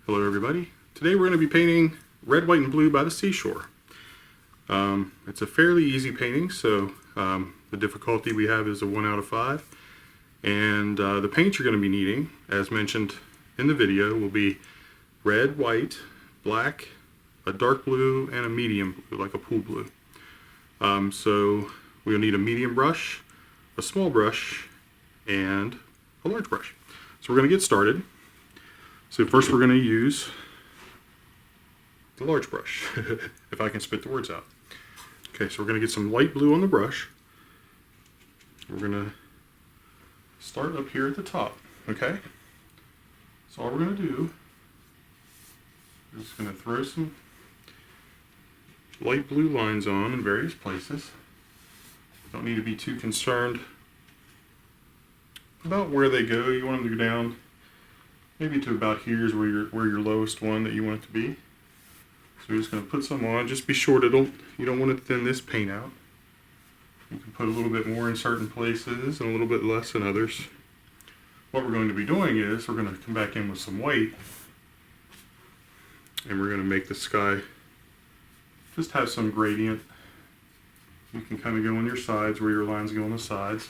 Hello everybody. Today we're going to be painting Red, White, and Blue by the Seashore. It's a fairly easy painting, so the difficulty we have is a 1 out of 5. And the paints you're going to be needing, as mentioned in the video, will be red, white, black, a dark blue, and a medium blue, like a pool blue. So we'll need a medium brush, a small brush, and a large brush. So we're going to get started. So first we're going to use the large brush, if I can spit the words out. Okay, so we're going to get some light blue on the brush. We're going to start up here at the top, okay? So all we're going to do is just going to throw some light blue lines on in various places. Don't need to be too concerned about where they go. You want them to go down maybe to about here is where your lowest one that you want it to be. So we're just going to put some on. Just be sure you don't want to thin this paint out. You can put a little bit more in certain places and a little bit less in others. What we're going to be doing is we're going to come back in with some white, and we're going to make the sky just have some gradient. You can kind of go on your sides where your lines go on the sides.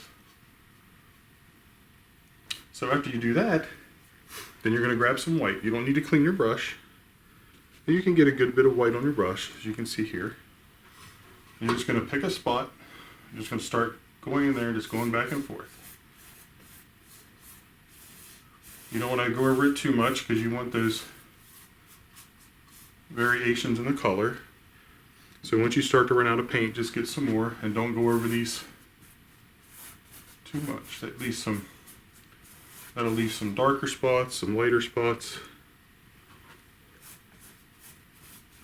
So after you do that, then you're going to grab some white. You don't need to clean your brush. You can get a good bit of white on your brush, as you can see here. You're just going to pick a spot. You're just going to start going in there, just going back and forth. You don't want to go over it too much because you want those variations in the color. So once you start to run out of paint, just get some more and don't go over these too much. That'll leave some darker spots, some lighter spots.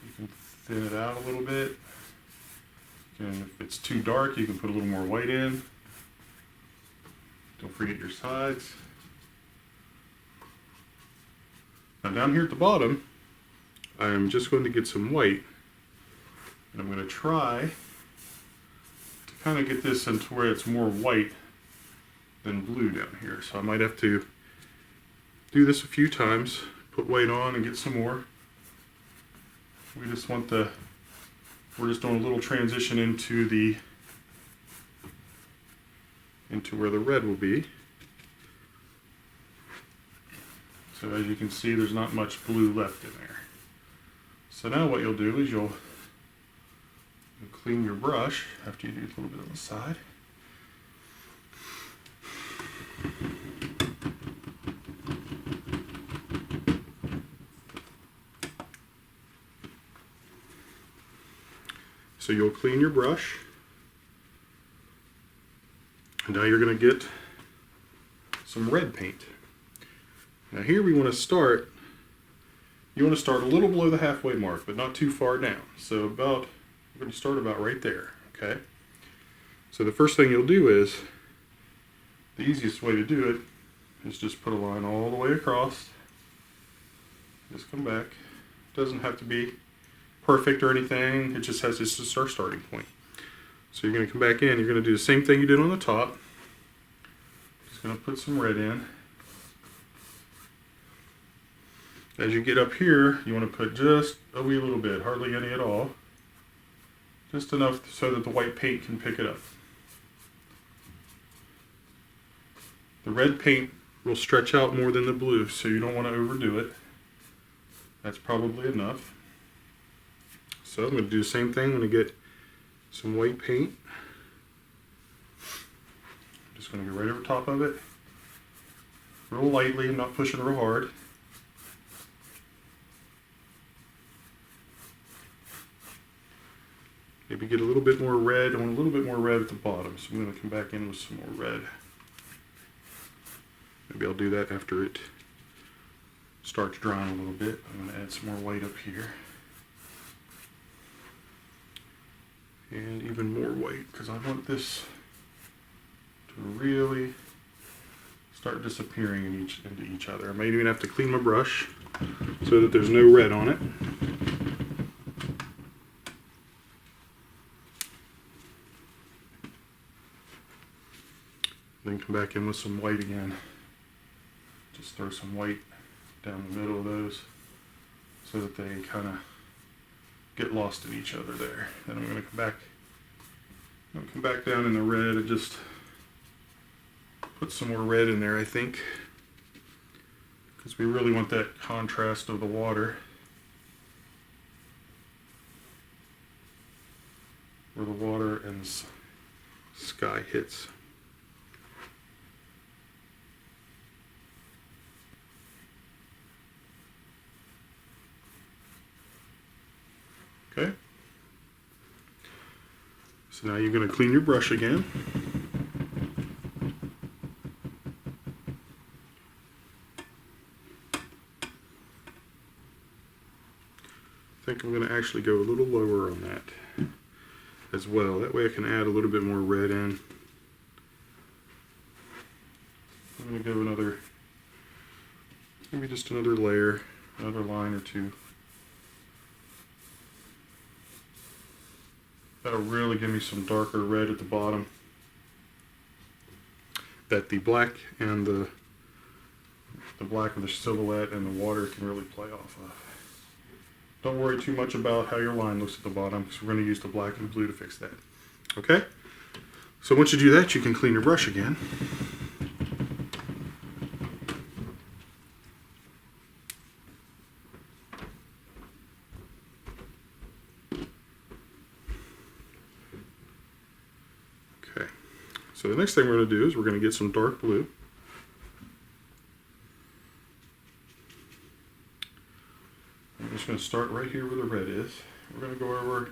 You can thin it out a little bit. And if it's too dark, you can put a little more white in. Don't forget your sides. Now down here at the bottom, I'm just going to get some white. And I'm going to try to kind of get this into where it's more white than blue down here. So I might have to do this a few times, put white on and get some more. We're just doing a little transition into where the red will be. So as you can see, there's not much blue left in there. So now what you'll do is you'll clean your brush after you do a little bit on the side. So you'll clean your brush, and now you're going to get some red paint. Now here you want to start a little below the halfway mark, but not too far down. So we're going to start about right there, okay? So the first thing you'll do is, the easiest way to do it is just put a line all the way across. Just come back. Doesn't have to be perfect or anything. It's just our starting point. So you're going to come back in. You're going to do the same thing you did on the top. Just going to put some red in. As you get up here, you want to put just a wee little bit, hardly any at all. Just enough so that the white paint can pick it up. The red paint will stretch out more than the blue, so you don't want to overdo it. That's probably enough. So I'm going to do the same thing. I'm going to get some white paint. I'm just going to go right over top of it. Real lightly, I'm not pushing real hard. Maybe get a little bit more red. I want a little bit more red at the bottom, so I'm going to come back in with some more red. Maybe I'll do that after it starts drying a little bit. I'm going to add some more white up here. And even more white, because I want this to really start disappearing into each other. I might even have to clean my brush so that there's no red on it. Then come back in with some white again. Just throw some white down the middle of those. so that they kind of get lost in each other there. Then I'm going to come back down in the red and just put some more red in there, I think, because we really want that contrast of the water where the water and sky hits. Okay. So now you're going to clean your brush again. I think I'm going to actually go a little lower on that as well. That way I can add a little bit more red in. I'm going to go another, maybe just another layer, another line or two. That'll really give me some darker red at the bottom that the black and the black of the silhouette and the water can really play off of. Don't worry too much about how your line looks at the bottom, because we're going to use the black and blue to fix that. Okay? So once you do that, you can clean your brush again. Okay. So the next thing we're going to do is we're going to get some dark blue. I'm just going to start right here where the red is. We're going to go over,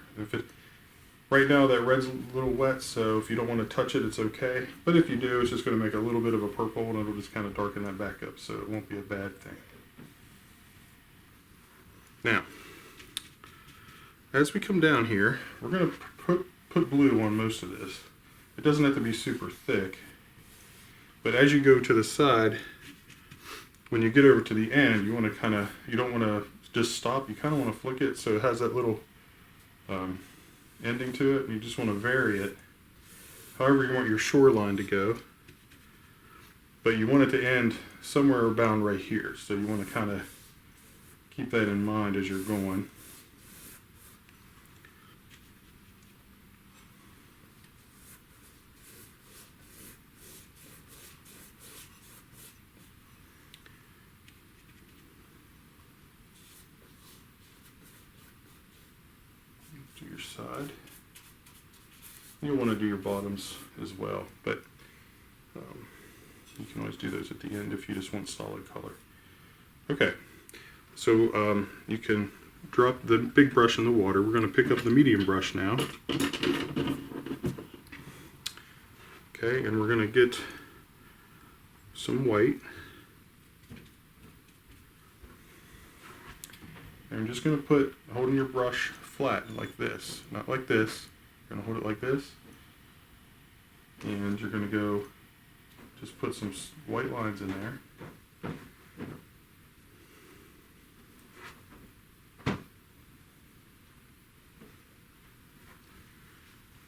right now that red's a little wet, so if you don't want to touch it, it's okay. But if you do, it's just going to make a little bit of a purple, and it'll just kind of darken that back up, so it won't be a bad thing. Now, as we come down here, we're going to put blue on most of this. It doesn't have to be super thick, but as you go to the side, when you get over to the end, you want to you don't want to just stop, you kind of want to flick it so it has that little ending to it, and you just want to vary it however you want your shoreline to go, but you want it to end somewhere around right here, so you want to kind of keep that in mind as you're going. To your side. You'll want to do your bottoms as well, but you can always do those at the end if you just want solid color. Okay, so you can drop the big brush in the water. We're going to pick up the medium brush now. Okay, and we're going to get some white. And I'm just going to put, holding your brush flat like this, not like this. You're going to hold it like this, and you're going to go, just put some white lines in there.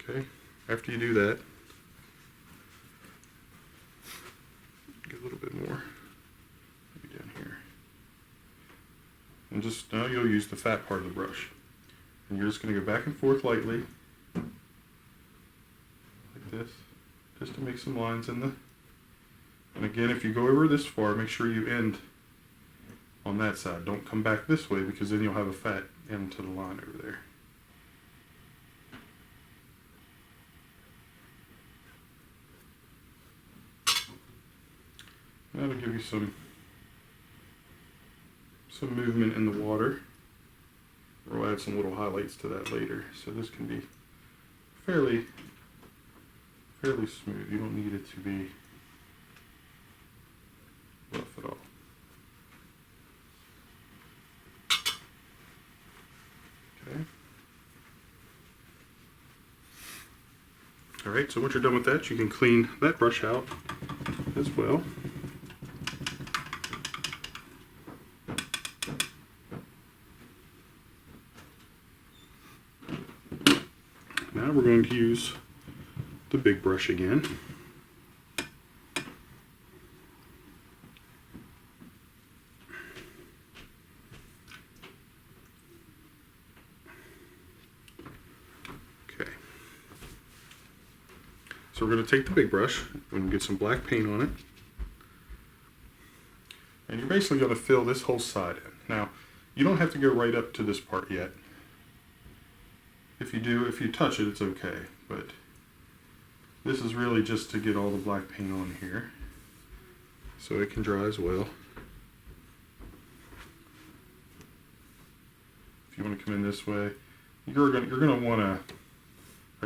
Okay, after you do that, get a little bit more, maybe down here. And just, now you'll use the fat part of the brush. And you're just going to go back and forth lightly, like this, just to make some lines in the, and again, if you go over this far, make sure you end on that side. Don't come back this way, because then you'll have a fat end to the line over there. That'll give you some movement in the water. We'll add some little highlights to that later. So this can be fairly smooth. You don't need it to be rough at all. Okay. All right, so once you're done with that, you can clean that brush out as well. Now we're going to use the big brush again. So we're going to take the big brush and get some black paint on it. And you're basically going to fill this whole side in. Now, you don't have to go right up to this part yet. If you do, if you touch it, it's okay. But this is really just to get all the black paint on here so it can dry as well. If you want to come in this way, you're going to want a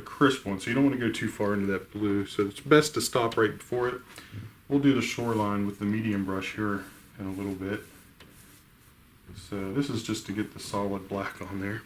crisp one, so you don't want to go too far into that blue. So it's best to stop right before it. We'll do the shoreline with the medium brush here in a little bit. So this is just to get the solid black on there.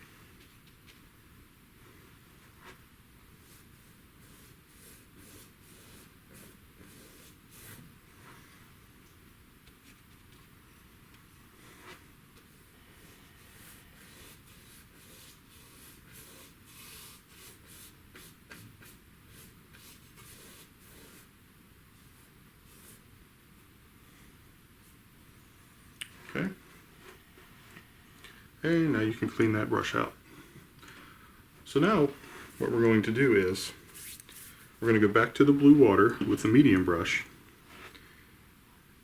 Okay. And now you can clean that brush out. So now what we're going to do is we're going to go back to the blue water with the medium brush,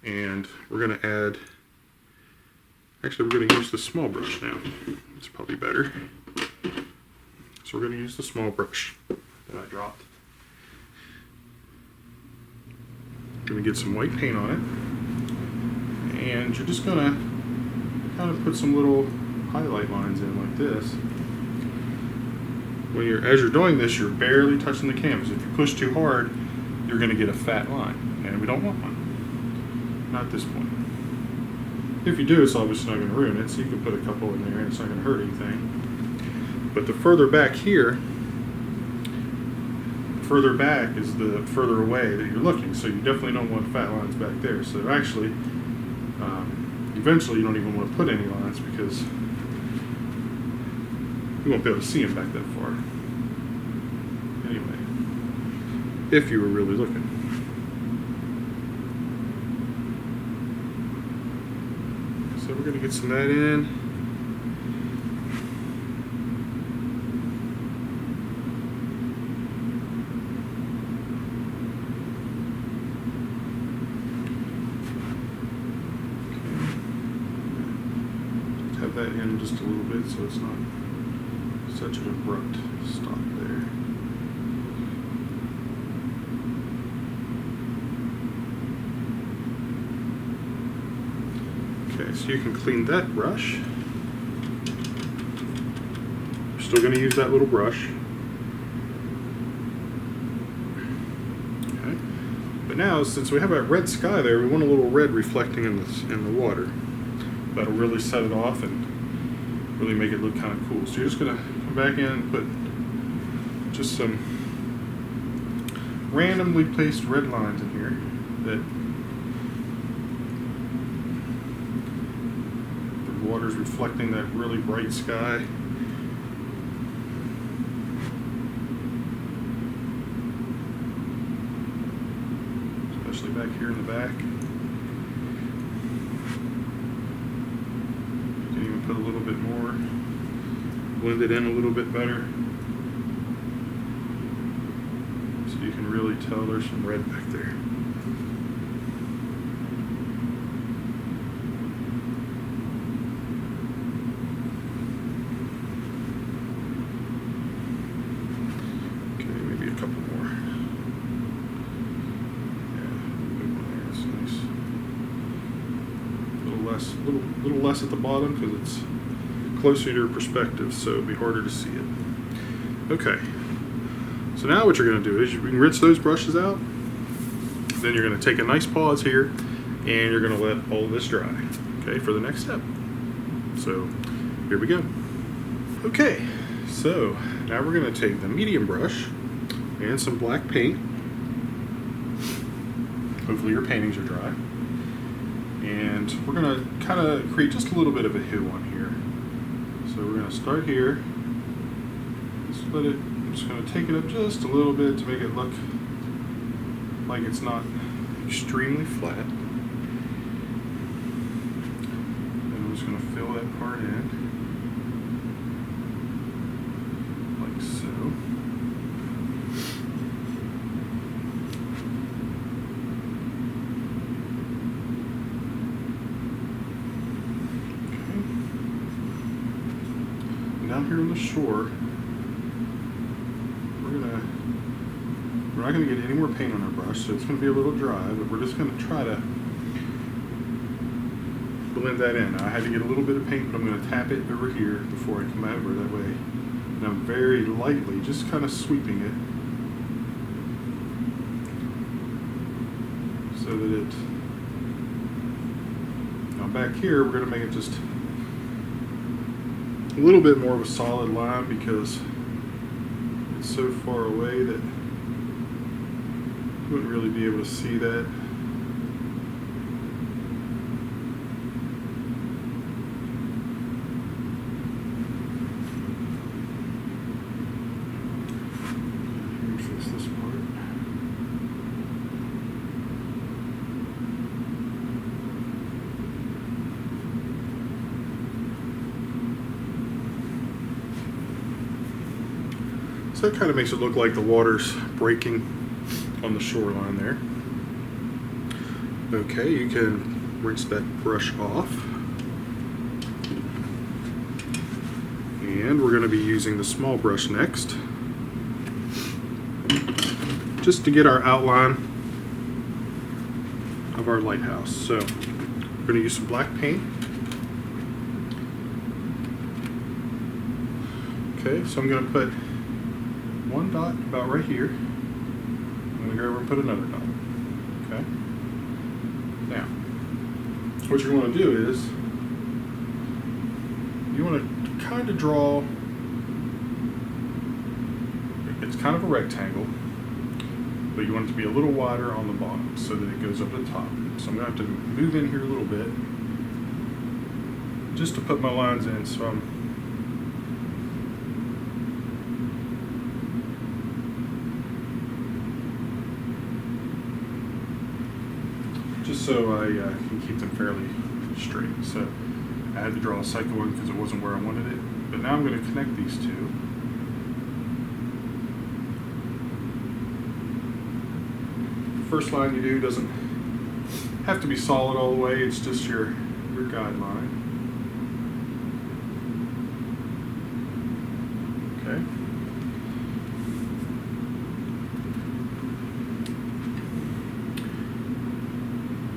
and we're going to add, actually we're going to use the small brush now. It's probably better. So we're going to use the small brush that I dropped. Going to get some white paint on it, and you're just going to kind of put some little highlight lines in like this. As you're doing this, you're barely touching the canvas. If you push too hard, you're going to get a fat line, and we don't want one. Not at this point. If you do, it's obviously not going to ruin it, so you can put a couple in there and it's not going to hurt anything. But the further back here, further back is the further away that you're looking, so you definitely don't want fat lines back there. So actually, eventually you don't even want to put any lines because you won't be able to see them back that far. Anyway, if you were really looking. So we're going to get some of that in. That in just a little bit so it's not such an abrupt stop there. Okay, so you can clean that brush. We're still going to use that little brush. Okay, but now since we have that red sky there, we want a little red reflecting in the water. That'll really set it off and really make it look kind of cool. So you're just going to come back in and put just some randomly placed red lines in here that the water's reflecting that really bright sky. Especially back here in the back. Put a little bit more, blend it in a little bit better, so you can really tell there's some red back there. Okay, maybe a couple more. Yeah, good one there. It's nice. A little less at the bottom because it's closer to your perspective, so it'll be harder to see it. Okay, so now what you're going to do is you can rinse those brushes out. Then you're going to take a nice pause here, and you're going to let all of this dry. Okay, for the next step. So here we go. Okay, so now we're going to take the medium brush and some black paint. Hopefully your paintings are dry. And we're going to kind of create just a little bit of a hue on here. So we're going to start here. I'm just going to take it up just a little bit to make it look like it's not extremely flat. And I'm just going to fill that part in, like so. And down here on the shore, we're not going to get any more paint on our brush, so it's going to be a little dry, but we're just going to try to blend that in. Now, I had to get a little bit of paint, but I'm going to tap it over here before I come over, that way. And I'm very lightly just kind of sweeping it so that it, now back here we're going to make it just a little bit more of a solid line because it's so far away that you wouldn't really be able to see that. Fix this part. So that kind of makes it look like the water's breaking on the shoreline there. Okay, you can rinse that brush off. And we're going to be using the small brush next, just to get our outline of our lighthouse. So we're going to use some black paint. Okay, so I'm going to put one dot about right here. I'm going to go over and put another dot. Okay. Now, what you're going to do is you want to kind of draw. It's kind of a rectangle, but you want it to be a little wider on the bottom so that it goes up to the top. So I'm going to have to move in here a little bit just to put my lines in. So I'm just so I can keep them fairly straight. So I had to draw a cycle one because it wasn't where I wanted it. But now I'm going to connect these two. First line you do doesn't have to be solid all the way, it's just your guideline. Okay.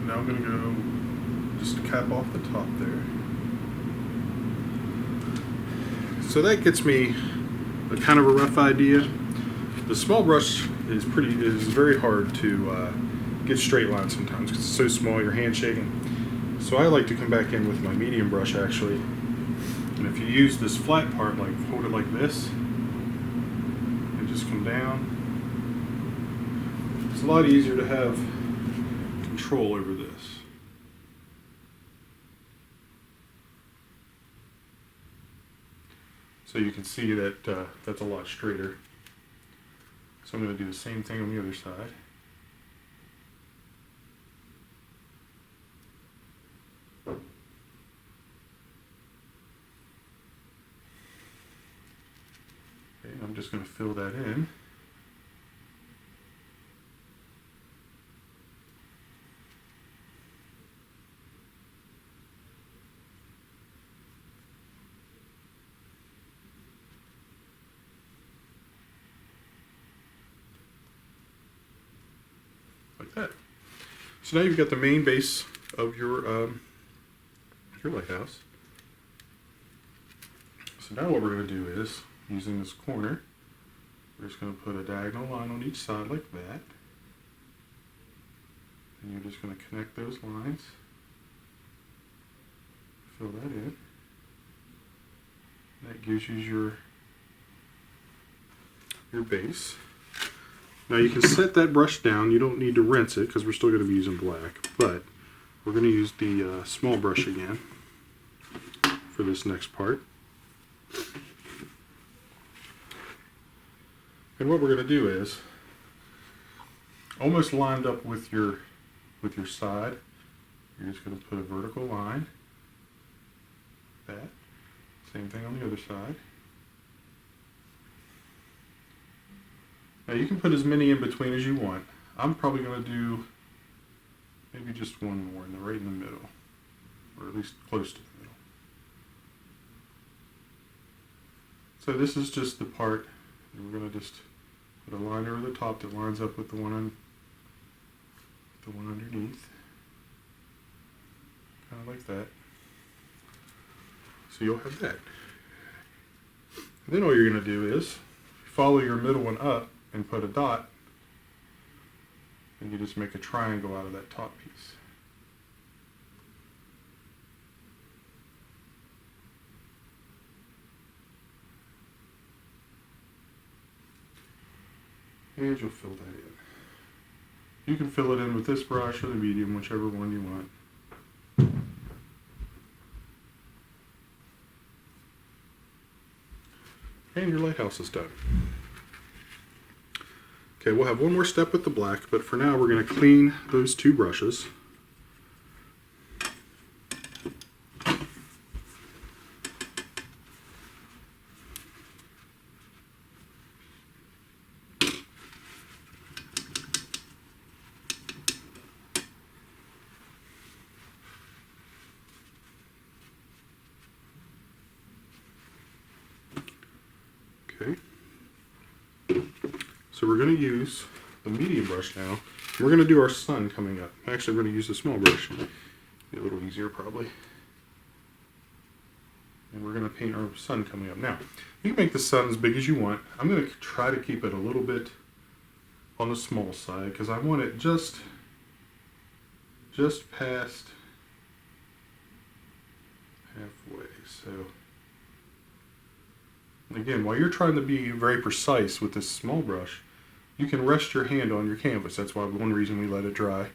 Now I'm going to go just cap off the top there. So that gets me a kind of a rough idea. The small brush is very hard to get straight lines sometimes because it's so small, your hand shaking. So I like to come back in with my medium brush actually. And if you use this flat part, like hold it like this, and just come down, it's a lot easier to have control over this. So you can see that that's a lot straighter. So I'm going to do the same thing on the other side. Okay, I'm just going to fill that in. Like that. So now you've got the main base of your lighthouse. So now what we're going to do is, using this corner, we're just going to put a diagonal line on each side like that. And you're just going to connect those lines. Fill that in. That gives you your base. Now you can set that brush down. You don't need to rinse it because we're still going to be using black, but we're going to use the small brush again for this next part. And what we're going to do is, almost lined up with your side, you're just going to put a vertical line. That. Same thing on the other side. Now you can put as many in between as you want. I'm probably going to do maybe just one more right in the middle, or at least close to the middle. So this is just the part, and we're going to just put a line over the top that lines up with the one underneath. Kind of like that. So you'll have that. And then all you're going to do is follow your middle one up and put a dot, and you just make a triangle out of that top piece. And you'll fill that in. You can fill it in with this brush or the medium, whichever one you want. And your lighthouse is done. Okay, we'll have one more step with the black, but for now we're going to clean those two brushes. Okay. So we're going to use the medium brush now. We're going to do our sun coming up. Actually, we're going to use the small brush. Be a little easier probably. And we're going to paint our sun coming up. Now, you can make the sun as big as you want. I'm going to try to keep it a little bit on the small side because I want it just past halfway. So again, while you're trying to be very precise with this small brush, you can rest your hand on your canvas. That's why one reason we let it dry.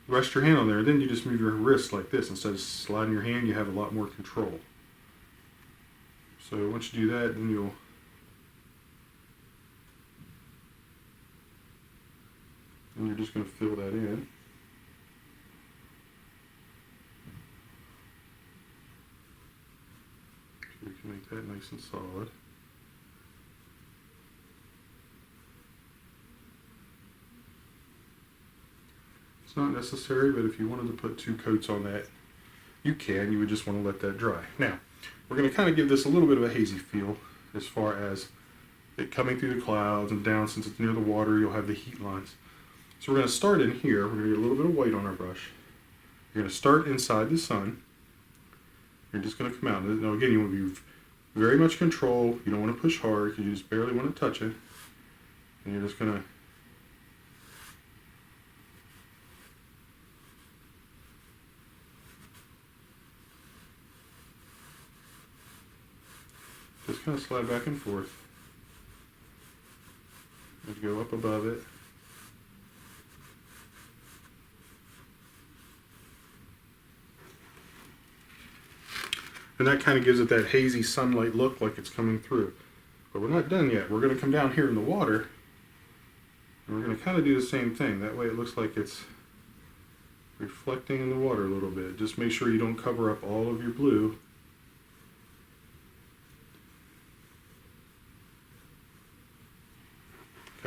Rest your hand on there, then you just move your wrist like this. Instead of sliding your hand, you have a lot more control. So once you do that, then you're just going to fill that in. So we can make that nice and solid. It's not necessary, but if you wanted to put 2 coats on that, you can. You would just want to let that dry. Now, we're going to kind of give this a little bit of a hazy feel as far as it coming through the clouds and down. Since it's near the water, you'll have the heat lines. So we're going to start in here. We're going to get a little bit of white on our brush. You're going to start inside the sun. You're just going to come out. Now again, you want to be very much control. You don't want to push hard because you just barely want to touch it. And you're just going to kind of slide back and forth. And go up above it. And that kind of gives it that hazy sunlight look like it's coming through. But we're not done yet. We're going to come down here in the water. And we're going to kind of do the same thing. That way it looks like it's reflecting in the water a little bit. Just make sure you don't cover up all of your blue.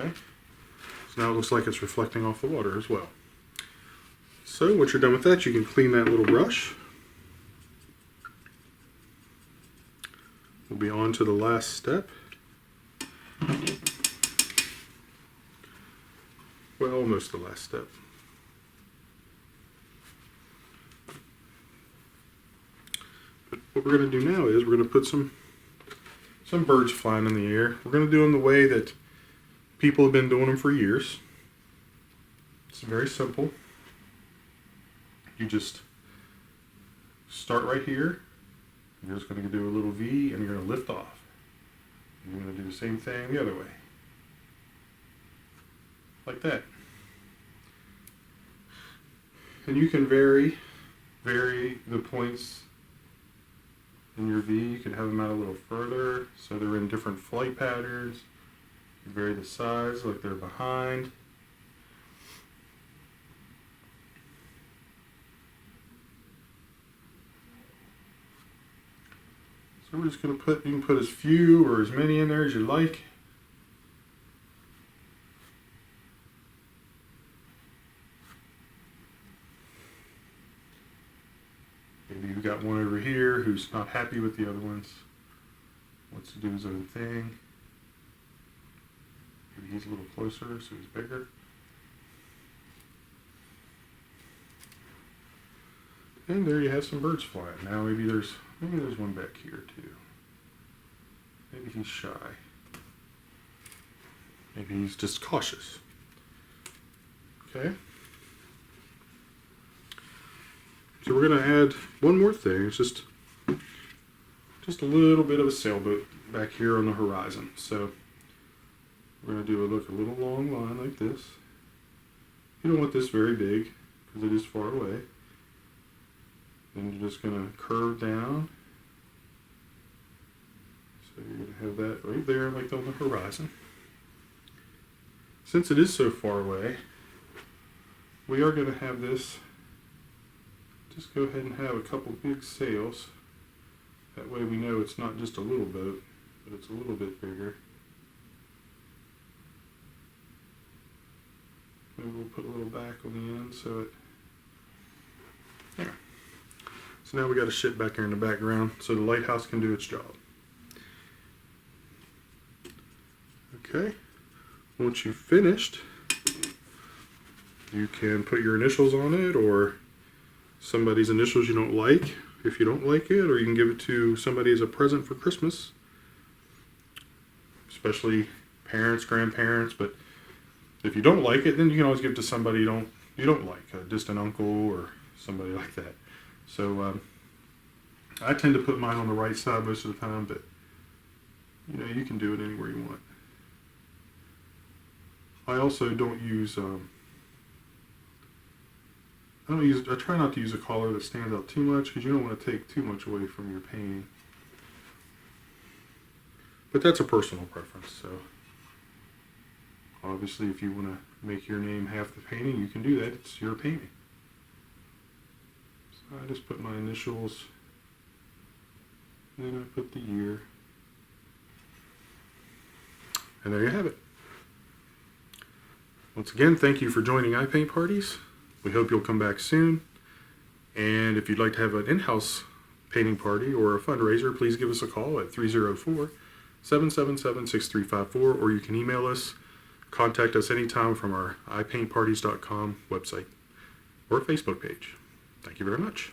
Okay, so now it looks like it's reflecting off the water as well. So once you're done with that, you can clean that little brush. We'll be on to the last step. Well, almost the last step. But what we're going to do now is we're going to put some birds flying in the air. We're going to do them the way that people have been doing them for years. It's very simple. You just start right here. You're just going to do a little V and you're going to lift off. You're going to do the same thing the other way. Like that. And you can vary the points in your V. You can have them out a little further so they're in different flight patterns. You vary the size like they're behind. So we're just going to you can put as few or as many in there as you like. Maybe you've got one over here who's not happy with the other ones. wants to do his own thing. Maybe he's a little closer, so he's bigger. And there you have some birds flying. Now maybe there's one back here too. Maybe he's shy. Maybe he's just cautious. Okay. So we're going to add one more thing. It's just a little bit of a sailboat back here on the horizon. So we're going to do a little long line like this. You don't want this very big because it is far away. Then you're just going to curve down. So you're going to have that right there, like on the horizon. Since it is so far away, we are going to have this, just go ahead and have a couple big sails. That way we know it's not just a little boat, but it's a little bit bigger. Maybe we'll put a little back on the end so it, there. So now we got a ship back here in the background so the lighthouse can do its job. Okay, once you've finished, you can put your initials on it or somebody's initials you don't like if you don't like it, or you can give it to somebody as a present for Christmas, especially parents, grandparents. But if you don't like it, then you can always give it to somebody you don't like, a distant uncle or somebody like that. So I tend to put mine on the right side most of the time, but you can do it anywhere you want. I also don't use I try not to use a collar that stands out too much because you don't want to take too much away from your painting. But that's a personal preference, so obviously if you want to make your name half the painting, you can do that. It's your painting. So I just put my initials, and then I put the year. And there you have it. Once again, thank you for joining iPaint parties. We hope you'll come back soon. And if you'd like to have an in-house painting party or a fundraiser, please give us a call at 304-777-6354, or you can email us. Contact us anytime from our iPaintparties.com website or Facebook page. Thank you very much.